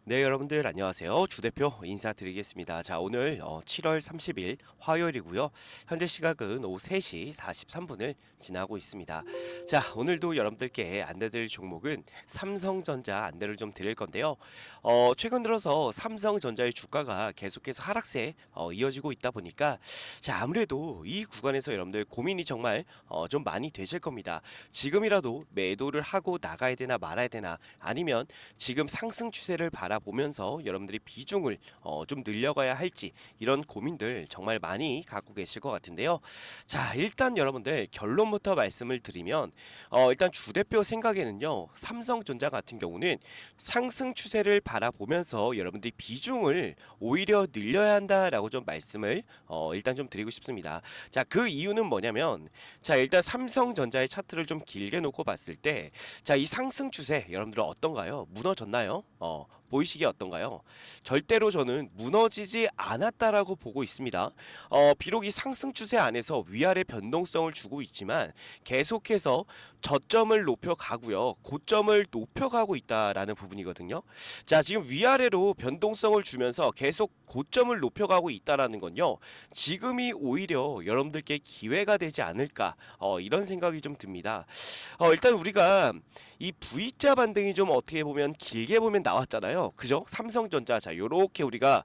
네, 여러분들 안녕하세요. 주 대표 인사드리겠습니다. 자, 오늘 7월 30일 화요일이고요. 현재 시각은 오후 3시 43분을 지나고 있습니다. 자, 오늘도 여러분들께 안내드릴 종목은 삼성전자 안내를 좀 드릴 건데요. 최근 들어서 삼성전자의 주가가 계속해서 하락세 이어지고 있다 보니까 자, 아무래도 이 구간에서 여러분들 고민이 정말 좀 많이 되실 겁니다. 지금이라도 매도를 하고 나가야 되나 말아야 되나, 아니면 지금 상승 추세를 바라보면서 여러분들이 비중을 좀 늘려가야 할지, 이런 고민들 정말 많이 갖고 계실 것 같은데요. 자, 일단 여러분들 결론부터 말씀을 드리면 일단 주 대표 생각에는요, 삼성전자 같은 경우는 상승 추세를 바라보면서 여러분들이 비중을 오히려 늘려야 한다라고 좀 말씀을 일단 좀 드리고 싶습니다. 자, 그 이유는 뭐냐면, 자, 일단 삼성전자의 차트를 좀 길게 놓고 봤을 때, 자, 이 상승 추세 여러분들은 어떤가요? 무너졌나요? 보이시기에 어떤가요? 절대로 저는 무너지지 않았다라고 보고 있습니다. 비록 이 상승 추세 안에서 위아래 변동성을 주고 있지만 계속해서 저점을 높여가고요, 고점을 높여가고 있다라는 부분이거든요. 자, 지금 위아래로 변동성을 주면서 계속 고점을 높여가고 있다라는 건요, 지금이 오히려 여러분들께 기회가 되지 않을까, 이런 생각이 좀 듭니다. 일단 우리가 이 V자 반등이 좀 어떻게 보면 길게 보면 나왔잖아요. 그죠? 삼성전자, 자, 요렇게 우리가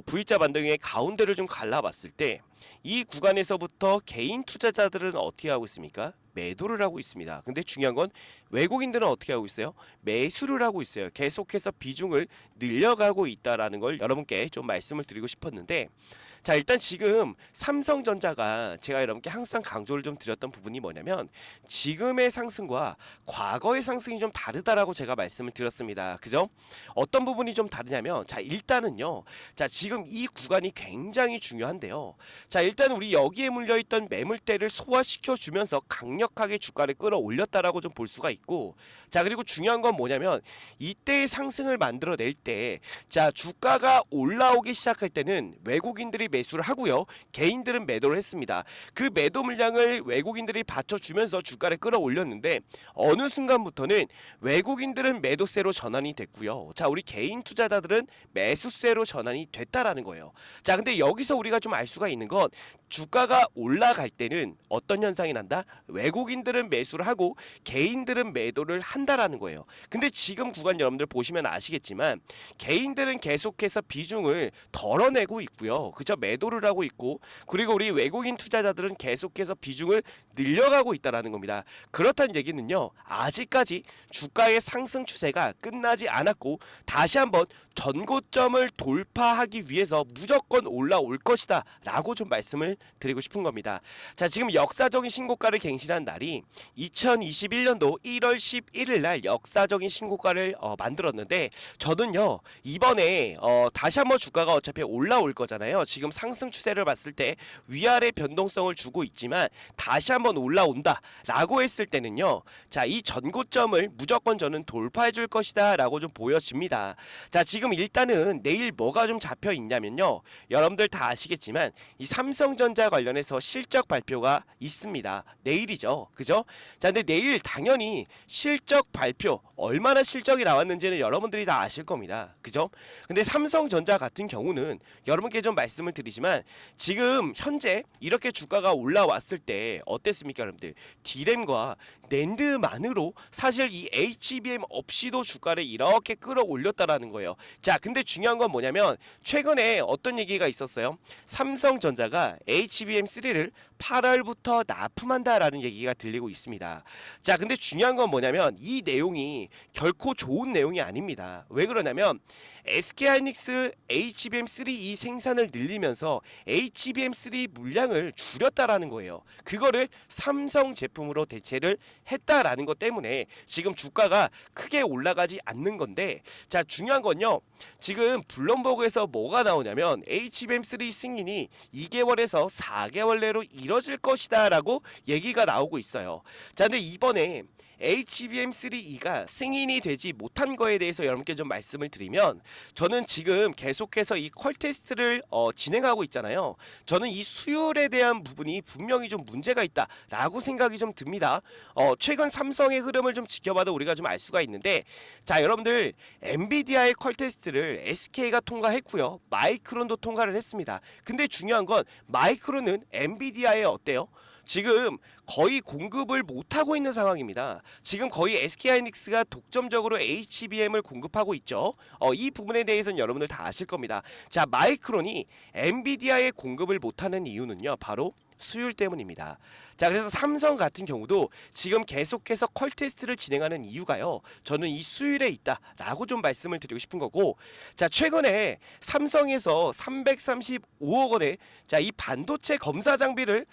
V자 반등의 가운데를 좀 갈라봤을 때 이 구간에서부터 개인 투자자들은 어떻게 하고 있습니까? 매도를 하고 있습니다. 근데 중요한 건 외국인들은 어떻게 하고 있어요? 매수를 하고 있어요. 계속해서 비중을 늘려가고 있다라는 걸 여러분께 좀 말씀을 드리고 싶었는데, 자, 일단 지금 삼성전자가 제가 여러분께 항상 강조를 좀 드렸던 부분이 뭐냐면, 지금의 상승과 과거의 상승이 좀 다르다라고 제가 말씀을 드렸습니다. 그죠? 어떤 부분이 좀 다르냐면, 자, 일단은요, 자, 지금 이 구간이 굉장히 중요한데요. 자, 일단 우리 여기에 물려있던 매물대를 소화시켜 주면서 강력하게 주가를 끌어올렸다라고 좀 볼 수가 있고, 자, 그리고 중요한 건 뭐냐면, 이때의 상승을 만들어낼 때, 자, 주가가 올라오기 시작할 때는 외국인들이 매수를 하고요, 개인들은 매도를 했습니다. 그 매도 물량을 외국인들이 받쳐주면서 주가를 끌어올렸는데, 어느 순간부터는 외국인들은 매도세로 전환이 됐고요, 자, 우리 개인 투자자들은 매수세로 전환이 됐다라는 거예요. 자, 근데 여기서 우리가 좀 알 수가 있는 건, 주가가 올라갈 때는 어떤 현상이 난다? 외국인들은 매수를 하고 개인들은 매도를 한다라는 거예요. 근데 지금 구간 여러분들 보시면 아시겠지만 개인들은 계속해서 비중을 덜어내고 있고요, 그저 매도를 하고 있고, 그리고 우리 외국인 투자자들은 계속해서 비중을 늘려가고 있다라는 겁니다. 그렇다는 얘기는요, 아직까지 주가의 상승 추세가 끝나지 않았고 다시 한번 전고점을 돌파하기 위해서 무조건 올라올 것이다 라고 좀 말씀을 드리고 싶은 겁니다. 자, 지금 역사적인 신고가를 갱신한 날이 2021년도 1월 11일 날 역사적인 신고가를 만들었는데, 저는요, 이번에 다시 한번 주가가 어차피 올라올 거잖아요. 지금 상승 추세를 봤을 때 위아래 변동성을 주고 있지만 다시 한번 올라온다 라고 했을 때는요, 자, 이 전고점을 무조건 저는 돌파해 줄 것이다 라고 좀 보여집니다. 자, 지금 일단은 내일 뭐가 좀 잡혀 있냐면요, 여러분들 다 아시겠지만 이 삼성전자 관련해서 실적 발표가 있습니다. 내일이죠. 그죠? 자, 근데 내일 당연히 실적 발표, 얼마나 실적이 나왔는지는 여러분들이 다 아실 겁니다. 그죠? 근데 삼성전자 같은 경우는 여러분께 좀 말씀을 드리지만, 지금 현재 이렇게 주가가 올라왔을 때 어땠습니까, 여러분들? D램과 낸드만으로 사실 이 HBM 없이도 주가를 이렇게 끌어올렸다라는 거예요. 자, 근데 중요한 건 뭐냐면, 최근에 어떤 얘기가 있었어요? 삼성전자가 HBM3를 8월부터 납품한다라는 얘기가 들리고 있습니다. 자, 근데 중요한 건 뭐냐면, 이 내용이 결코 좋은 내용이 아닙니다. 왜 그러냐면, SK하이닉스 HBM3 이 생산을 늘리면서 HBM3 물량을 줄였다라는 거예요. 그거를 삼성 제품으로 대체를 했다라는 것 때문에 지금 주가가 크게 올라가지 않는 건데, 자, 중요한 건요, 지금 블룸버그에서 뭐가 나오냐면 HBM3 승인이 2개월에서 4개월 내로 이뤄질 것이다 라고 얘기가 나오고 있어요. 자, 근데 이번에 HBM3E가 승인이 되지 못한 거에 대해서 여러분께 좀 말씀을 드리면, 저는 지금 계속해서 이 퀄 테스트를 진행하고 있잖아요. 저는 이 수율에 대한 부분이 분명히 좀 문제가 있다라고 생각이 좀 듭니다. 최근 삼성의 흐름을 좀 지켜봐도 우리가 좀 알 수가 있는데, 자 여러분들, 엔비디아의 퀄 테스트를 SK가 통과했고요, 마이크론도 통과를 했습니다. 근데 중요한 건 마이크론은 엔비디아에 어때요? 지금 거의 공급을 못하고 있는 상황입니다. 지금 거의 SK하이닉스가 독점적으로 HBM을 공급하고 있죠. 이 부분에 대해서는 여러분들 다 아실 겁니다. 자, 마이크론이 엔비디아에 공급을 못하는 이유는요, 바로 수율 때문입니다. 자, 그래서 삼성 같은 경우도 지금 계속해서 퀄 테스트를 진행하는 이유가요, 저는 이 수율에 있다라고 좀 말씀을 드리고 싶은 거고, 자 최근에 삼성에서 335억 원에 자이 반도체 검사 장비를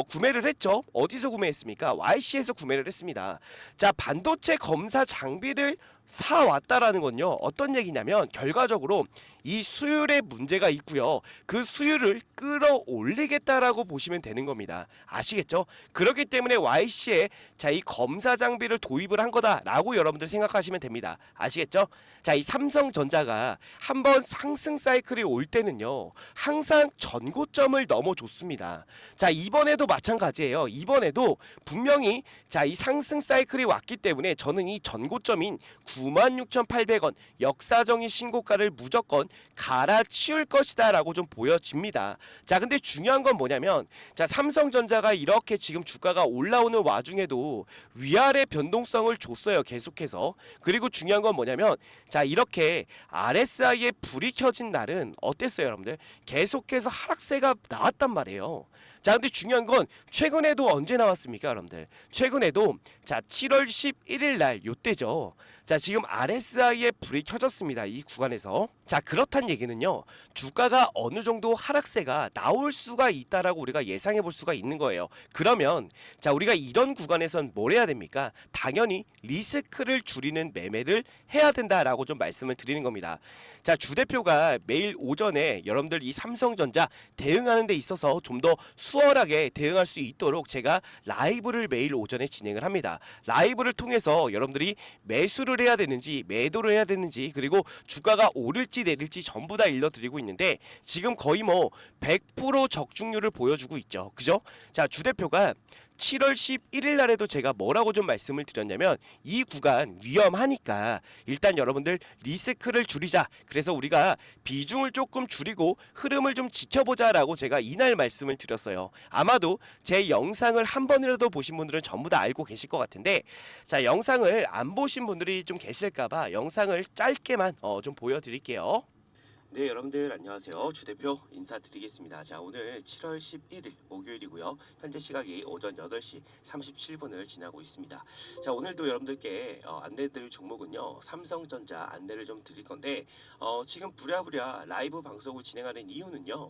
구매를 했죠. 어디서 구매했습니까? YC에서 구매를 했습니다. 자, 반도체 검사 장비를 사왔다라는 건요, 어떤 얘기냐면 결과적으로 이 수율에 문제가 있고요, 그 수율을 끌어올리겠다라고 보시면 되는 겁니다. 아시겠죠? 그렇기 때문에 YC에 자이 검사 장비를 도입을 한 거다라고 여러분들 생각하시면 됩니다. 아시겠죠? 자, 이 삼성전자가 한번 상승 사이클이 올 때는요, 항상 전고점을 넘어줬습니다. 자, 이번에도 마찬가지예요. 이번에도 분명히 이 상승 사이클이 왔기 때문에 저는 이 전고점인 96,800원 역사적인 신고가를 무조건 갈아치울 것이다 라고 좀 보여집니다. 자, 근데 중요한 건 뭐냐면, 자 삼성전자가 이렇게 지금 주가가 올라오는 와중에도 위아래 변동성을 줬어요, 계속해서. 그리고 중요한 건 뭐냐면, 자 이렇게 RSI에 불이 켜진 날은 어땠어요, 여러분들? 계속해서 하락세가 나왔단 말이에요. 자, 근데 중요한 건 최근에도 언제 나왔습니까, 여러분들? 최근에도 자 7월 11일 날 요때죠. 자, 지금 RSI에 불이 켜졌습니다, 이 구간에서. 자, 그렇단 얘기는요, 주가가 어느 정도 하락세가 나올 수가 있다라고 우리가 예상해 볼 수가 있는 거예요. 그러면 자 우리가 이런 구간에선 뭘 해야 됩니까? 당연히 리스크를 줄이는 매매를 해야 된다라고 좀 말씀을 드리는 겁니다. 자, 주 대표가 매일 오전에 여러분들 이 삼성전자 대응하는 데 있어서 좀 더 수월하게 대응할 수 있도록 제가 라이브를 매일 오전에 진행을 합니다. 라이브를 통해서 여러분들이 매수를 해야 되는지 매도를 해야 되는지, 그리고 주가가 오를지 내릴지 전부 다 일러드리고 있는데, 지금 거의 뭐 100% 적중률을 보여주고 있죠. 그죠? 자, 주 대표가 7월 11일 날에도 제가 뭐라고 좀 말씀을 드렸냐면, 이 구간 위험하니까 일단 여러분들 리스크를 줄이자, 그래서 우리가 비중을 조금 줄이고 흐름을 좀 지켜보자 라고 제가 이날 말씀을 드렸어요. 아마도 제 영상을 한 번이라도 보신 분들은 전부 다 알고 계실 것 같은데, 자 영상을 안 보신 분들이 좀 계실까봐 영상을 짧게만 좀 보여드릴게요. 네, 여러분들 안녕하세요. 주 대표 인사드리겠습니다. 자, 오늘 7월 11일 목요일이고요. 현재 시각이 오전 8시 37분을 지나고 있습니다. 자, 오늘도 여러분들께 안내드릴 종목은요, 삼성전자 안내를 좀 드릴 건데, 지금 부랴부랴 라이브 방송을 진행하는 이유는요,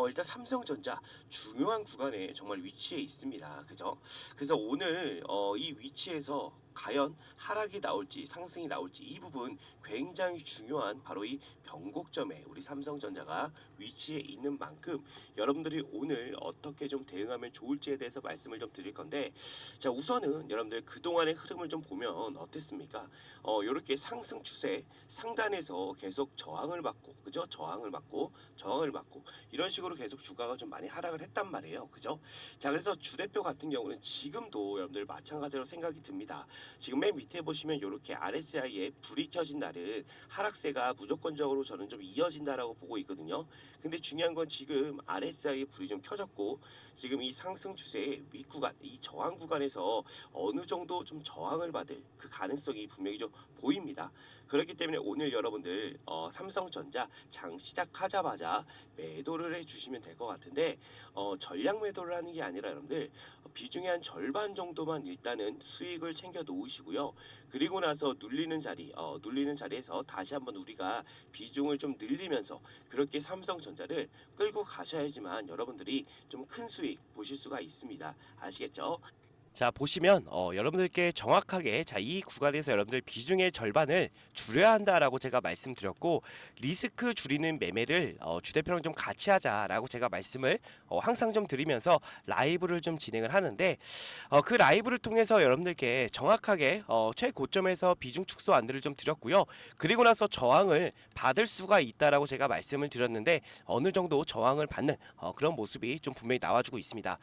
일단 삼성전자 중요한 구간에 정말 위치해 있습니다. 그죠? 그래서 오늘 이 위치에서 과연 하락이 나올지 상승이 나올지, 이 부분 굉장히 중요한 바로 이 변곡점에 우리 삼성전자가 위치해 있는 만큼 여러분들이 오늘 어떻게 좀 대응하면 좋을지에 대해서 말씀을 좀 드릴 건데, 자 우선은 여러분들 그동안의 흐름을 좀 보면 어땠습니까? 이렇게 상승 추세 상단에서 계속 저항을 받고, 그죠? 저항을 받고 이런 식으로 계속 주가가 좀 많이 하락을 했단 말이에요. 그죠? 자, 그래서 주 대표 같은 경우는 지금도 여러분들 마찬가지로 생각이 듭니다. 지금 맨 밑에 보시면 이렇게 RSI에 불이 켜진 날은 하락세가 무조건적으로 저는 좀 이어진다라고 보고 있거든요. 근데 중요한 건 지금 RSI에 불이 좀 켜졌고, 지금 이 상승 추세의 윗구간, 이 저항 구간에서 어느 정도 좀 저항을 받을 그 가능성이 분명히 좀 보입니다. 그렇기 때문에 오늘 여러분들 삼성전자 장 시작하자마자 매도를 해주시면 될 것 같은데, 전량 매도를 하는 게 아니라 여러분들 비중의 한 절반 정도만 일단은 수익을 챙겨 놓으시고요. 그리고 나서 눌리는 자리에서 다시 한번 우리가 비중을 좀 늘리면서 그렇게 삼성전자를 끌고 가셔야지만 여러분들이 좀 큰 수익 보실 수가 있습니다. 아시겠죠? 자 보시면 여러분들께 정확하게 이 구간에서 여러분들 비중의 절반을 줄여야 한다라고 제가 말씀드렸고 리스크 줄이는 매매를 주대표랑 좀 같이 하자라고 제가 말씀을 항상 좀 드리면서 라이브를 좀 진행을 하는데 그 라이브를 통해서 여러분들께 정확하게 최고점에서 비중 축소 안내를 좀 드렸고요. 그리고 나서 저항을 받을 수가 있다라고 제가 말씀을 드렸는데 어느 정도 저항을 받는 그런 모습이 좀 분명히 나와주고 있습니다.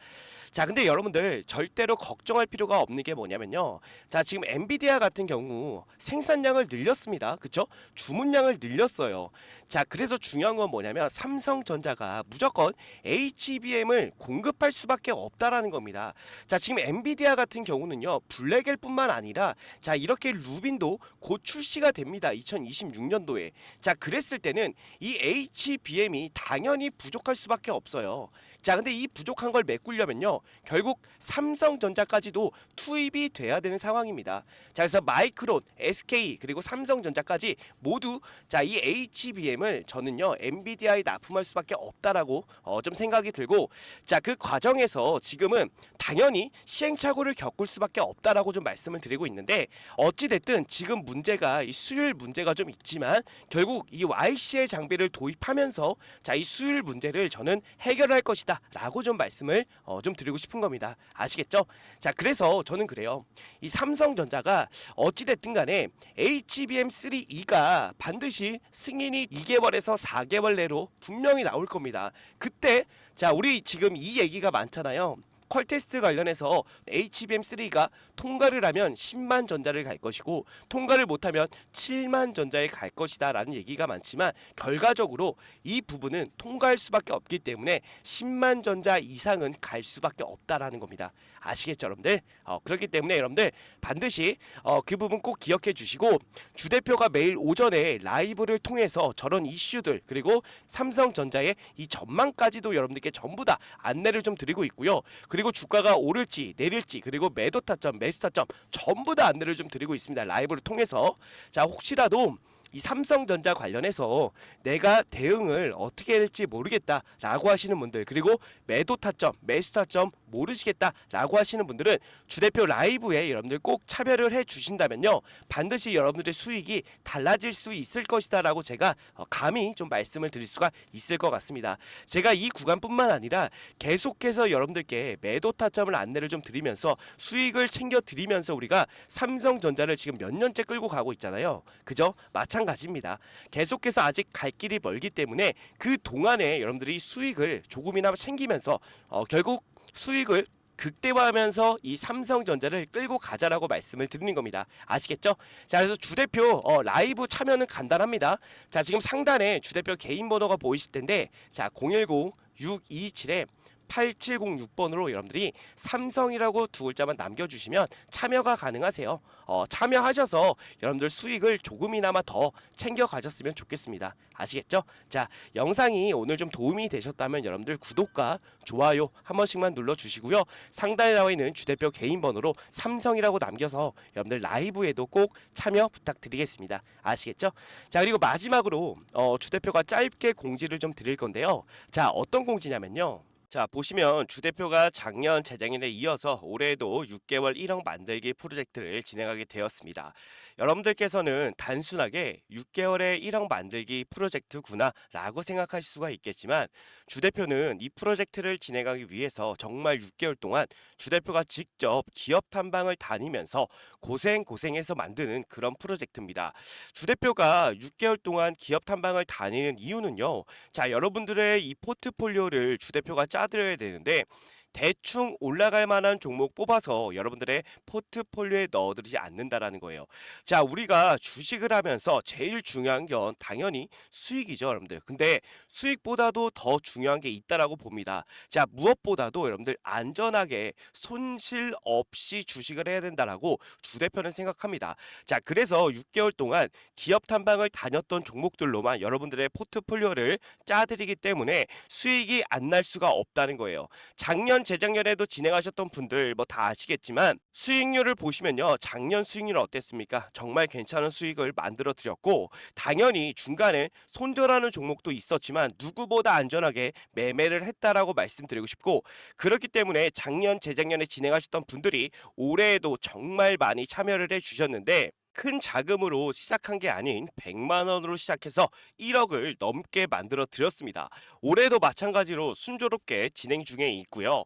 자 근데 여러분들 절대로 걱정할 필요가 없는 게 뭐냐면요, 자 지금 엔비디아 같은 경우 생산량을 늘렸습니다. 그쵸? 주문량을 늘렸어요. 자 그래서 중요한 건 뭐냐면 삼성전자가 무조건 HBM을 공급할 수밖에 없다라는 겁니다. 자 지금 엔비디아 같은 경우는요 블랙엘 뿐만 아니라 자 이렇게 루빈도 곧 출시가 됩니다. 2026년도에. 자 그랬을 때는 이 HBM이 당연히 부족할 수밖에 없어요. 자 근데 이 부족한 걸 메꾸려면요 결국 삼성전자까지도 투입이 돼야 되는 상황입니다. 자 그래서 마이크론, SK 그리고 삼성전자까지 모두 자 이 HBM을 저는요 엔비디아에 납품할 수밖에 없다라고 좀 생각이 들고, 자 그 과정에서 지금은 당연히 시행착오를 겪을 수밖에 없다라고 좀 말씀을 드리고 있는데, 어찌 됐든 지금 문제가 이 수율 문제가 좀 있지만 결국 이 YC의 장비를 도입하면서 자 이 수율 문제를 저는 해결할 것이다 라고 좀 말씀을 좀 드리고 싶은 겁니다. 아시겠죠? 자 그래서 저는 그래요. 이 삼성전자가 어찌됐든 간에 HBM3E가 반드시 승인이 2개월에서 4개월 내로 분명히 나올 겁니다. 그때 자 우리 지금 이 얘기가 많잖아요. 퀄테스트 관련해서 HBM3가 통과를 하면 10만 전자를 갈 것이고 통과를 못하면 7만 전자에 갈 것이다 라는 얘기가 많지만 결과적으로 이 부분은 통과할 수밖에 없기 때문에 10만 전자 이상은 갈 수밖에 없다라는 겁니다. 아시겠죠 여러분들? 그렇기 때문에 여러분들 반드시 그 부분 꼭 기억해 주시고, 주대표가 매일 오전에 라이브를 통해서 저런 이슈들 그리고 삼성전자의 이 전망까지도 여러분들께 전부 다 안내를 좀 드리고 있고요. 그리고 주가가 오를지 내릴지 그리고 매도 타점 매수 타점 전부 다 안내를 좀 드리고 있습니다. 라이브를 통해서. 자 혹시라도 이 삼성전자 관련해서 내가 대응을 어떻게 해야 될지 모르겠다라고 하시는 분들, 그리고 매도 타점 매수 타점 모르시겠다라고 하시는 분들은 주대표 라이브에 여러분들 꼭 참여를 해 주신다면요 반드시 여러분들의 수익이 달라질 수 있을 것이다 라고 제가 감히 좀 말씀을 드릴 수가 있을 것 같습니다. 제가 이 구간뿐만 아니라 계속해서 여러분들께 매도 타점을 안내를 좀 드리면서 수익을 챙겨 드리면서 우리가 삼성전자를 지금 몇 년째 끌고 가고 있잖아요. 그죠? 마찬가지입니다. 계속해서 아직 갈 길이 멀기 때문에 그 동안에 여러분들이 수익을 조금이나마 챙기면서 결국 수익을 극대화하면서 이 삼성전자를 끌고 가자라고 말씀을 드리는 겁니다. 아시겠죠? 자 그래서 주대표 라이브 참여는 간단합니다. 자 지금 상단에 주대표 개인 번호가 보이실 텐데 자 010-627에 8706번으로 여러분들이 삼성이라고 두 글자만 남겨주시면 참여가 가능하세요. 참여하셔서 여러분들 수익을 조금이나마 더 챙겨 가셨으면 좋겠습니다. 아시겠죠? 자 영상이 오늘 좀 도움이 되셨다면 여러분들 구독과 좋아요 한 번씩만 눌러주시고요. 상단에 나와 있는 주대표 개인 번호로 삼성이라고 남겨서 여러분들 라이브에도 꼭 참여 부탁드리겠습니다. 아시겠죠? 자 그리고 마지막으로 주대표가 짧게 공지를 좀 드릴 건데요. 자 어떤 공지냐면요. 자 보시면 주대표가 작년 재작년에 이어서 올해에도 6개월 1억 만들기 프로젝트를 진행하게 되었습니다. 여러분들께서는 단순하게 6개월에 1억 만들기 프로젝트구나 라고 생각하실 수가 있겠지만, 주대표는 이 프로젝트를 진행하기 위해서 정말 6개월 동안 주대표가 직접 기업 탐방을 다니면서 고생해서 만드는 그런 프로젝트입니다. 주대표가 6개월 동안 기업 탐방을 다니는 이유는요, 자 여러분들의 이 포트폴리오를 주대표가 짜드려야 되는데 대충 올라갈 만한 종목 뽑아서 여러분들의 포트폴리오에 넣어드리지 않는다라는 거예요. 자 우리가 주식을 하면서 제일 중요한 건 당연히 수익이죠 여러분들. 근데 수익보다도 더 중요한 게 있다라고 봅니다. 자 무엇보다도 여러분들 안전하게 손실 없이 주식을 해야 된다라고 주대표는 생각합니다. 자 그래서 6개월 동안 기업 탐방을 다녔던 종목들로만 여러분들의 포트폴리오를 짜드리기 때문에 수익이 안 날 수가 없다는 거예요. 작년 작년, 재작년에도 진행하셨던 분들 뭐 다 아시겠지만 수익률을 보시면요. 작년 수익률 어땠습니까? 정말 괜찮은 수익을 만들어 드렸고 당연히 중간에 손절하는 종목도 있었지만 누구보다 안전하게 매매를 했다라고 말씀드리고 싶고 그렇기 때문에 작년, 재작년에 진행하셨던 분들이 올해에도 정말 많이 참여를 해 주셨는데 큰 자금으로 시작한 게 아닌 100만 원으로 시작해서 1억을 넘게 만들어 드렸습니다. 올해도 마찬가지로 순조롭게 진행 중에 있고요.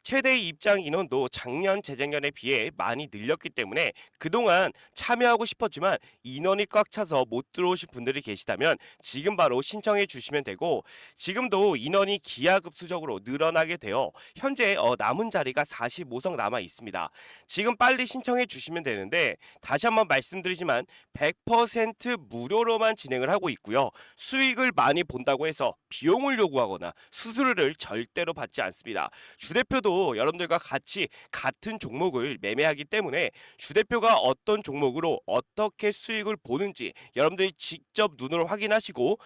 최대 입장 인원도 작년, 재작년에 비해 많이 늘렸기 때문에 그동안 참여하고 싶었지만 인원이 꽉 차서 못 들어오신 분들이 계시다면 지금 바로 신청해 주시면 되고 지금도 인원이 기하급수적으로 늘어나게 되어 현재 남은 자리가 45석 남아 있습니다. 지금 빨리 신청해 주시면 되는데 다시 한번 말씀드리지만 100% 무료로만 진행을 하고 있고요. 수익을 많이 본다고 해서 비용을 요구하거나 수수료를 절대로 받지 않습니다. 주대표도 여러분들과 같이 같은 종목을 매매하기 때문에 주대표가 어떤 종목으로 어떻게 수익을 보는지 여러분들이 직접 눈으로 확인하시고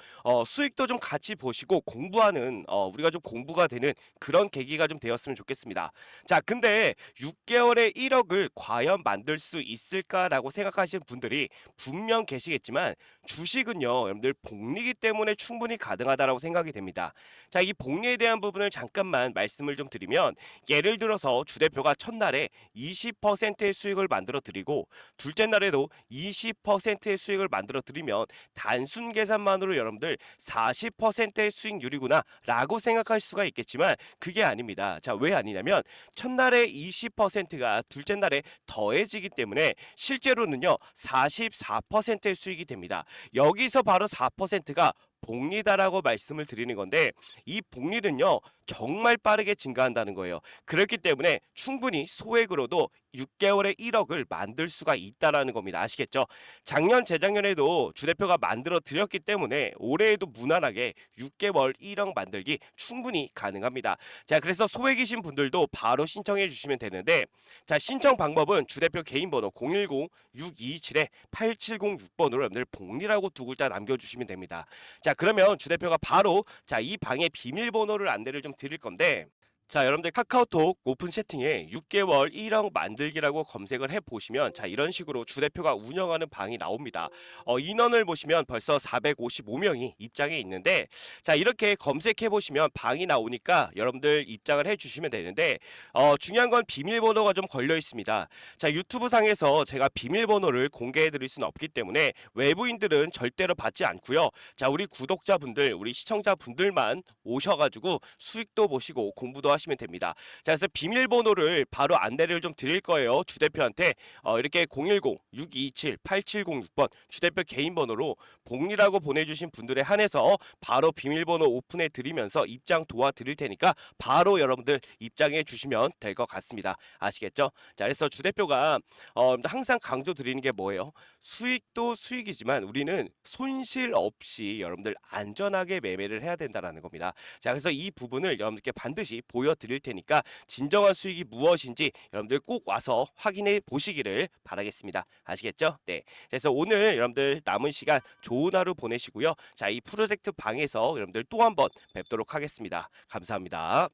수익도 좀 같이 보시고 공부하는 우리가 좀 공부가 되는 그런 계기가 좀 되었으면 좋겠습니다. 자, 근데 6개월에 1억을 과연 만들 수 있을까라고 생각하시는 분들이 분명 계시겠지만 주식은요, 여러분들 복리기 때문에 충분히 가능하다라고 생각이 됩니다. 자, 이 복리에 대한 부분을 잠깐만 말씀을 좀 드리면 예를 들어서 주대표가 첫날에 20%의 수익을 만들어 드리고 둘째 날에도 20%의 수익을 만들어 드리면 단순 계산만으로 여러분들 40%의 수익률이구나 라고 생각할 수가 있겠지만 그게 아닙니다. 자, 왜 아니냐면 첫날에 20%가 둘째 날에 더해지기 때문에 실제로는요 44%의 수익이 됩니다. 여기서 바로 4%가 복리다라고 말씀을 드리는 건데 이 복리는요 정말 빠르게 증가한다는 거예요. 그렇기 때문에 충분히 소액으로도 6개월에 1억을 만들 수가 있다라는 겁니다. 아시겠죠? 작년, 재작년에도 주대표가 만들어 드렸기 때문에 올해에도 무난하게 6개월 1억 만들기 충분히 가능합니다. 자, 그래서 소액이신 분들도 바로 신청해 주시면 되는데 자, 신청 방법은 주대표 개인 번호 010-6227-8706번으로 여러분들 복리라고 두 글자 남겨주시면 됩니다. 자, 그러면 주대표가 바로 이 방의 비밀번호를 안내를 좀 드릴 건데 자, 여러분들 카카오톡 오픈 채팅에 6개월 1억 만들기라고 검색을 해보시면 자, 이런 식으로 주대표가 운영하는 방이 나옵니다. 인원을 보시면 벌써 455명이 입장해 있는데 자, 이렇게 검색해보시면 방이 나오니까 여러분들 입장을 해주시면 되는데 중요한 건 비밀번호가 좀 걸려 있습니다. 자, 유튜브 상에서 제가 비밀번호를 공개해드릴 수는 없기 때문에 외부인들은 절대로 받지 않고요. 자, 우리 구독자분들, 우리 시청자분들만 오셔가지고 수익도 보시고 공부도 하시면 됩니다. 자, 그래서 비밀번호를 바로 안내를 좀 드릴 거예요. 주대표한테 이렇게 010-6227-8706번 주대표 개인 번호로 복리라고 보내주신 분들에 한해서 바로 비밀번호 오픈해 드리면서 입장 도와드릴 테니까 바로 여러분들 입장해 주시면 될 것 같습니다. 아시겠죠? 자, 그래서 주대표가 항상 강조 드리는 게 뭐예요? 수익도 수익이지만 우리는 손실 없이 여러분들 안전하게 매매를 해야 된다는 겁니다. 자, 그래서 이 부분을 여러분들께 반드시 보여드릴 테니까 진정한 수익이 무엇인지 여러분들 꼭 와서 확인해 보시기를 바라겠습니다. 아시겠죠? 네. 그래서 오늘 여러분들 남은 시간 좋은 하루 보내시고요. 자, 이 프로젝트 방에서 여러분들 또 한번 뵙도록 하겠습니다. 감사합니다.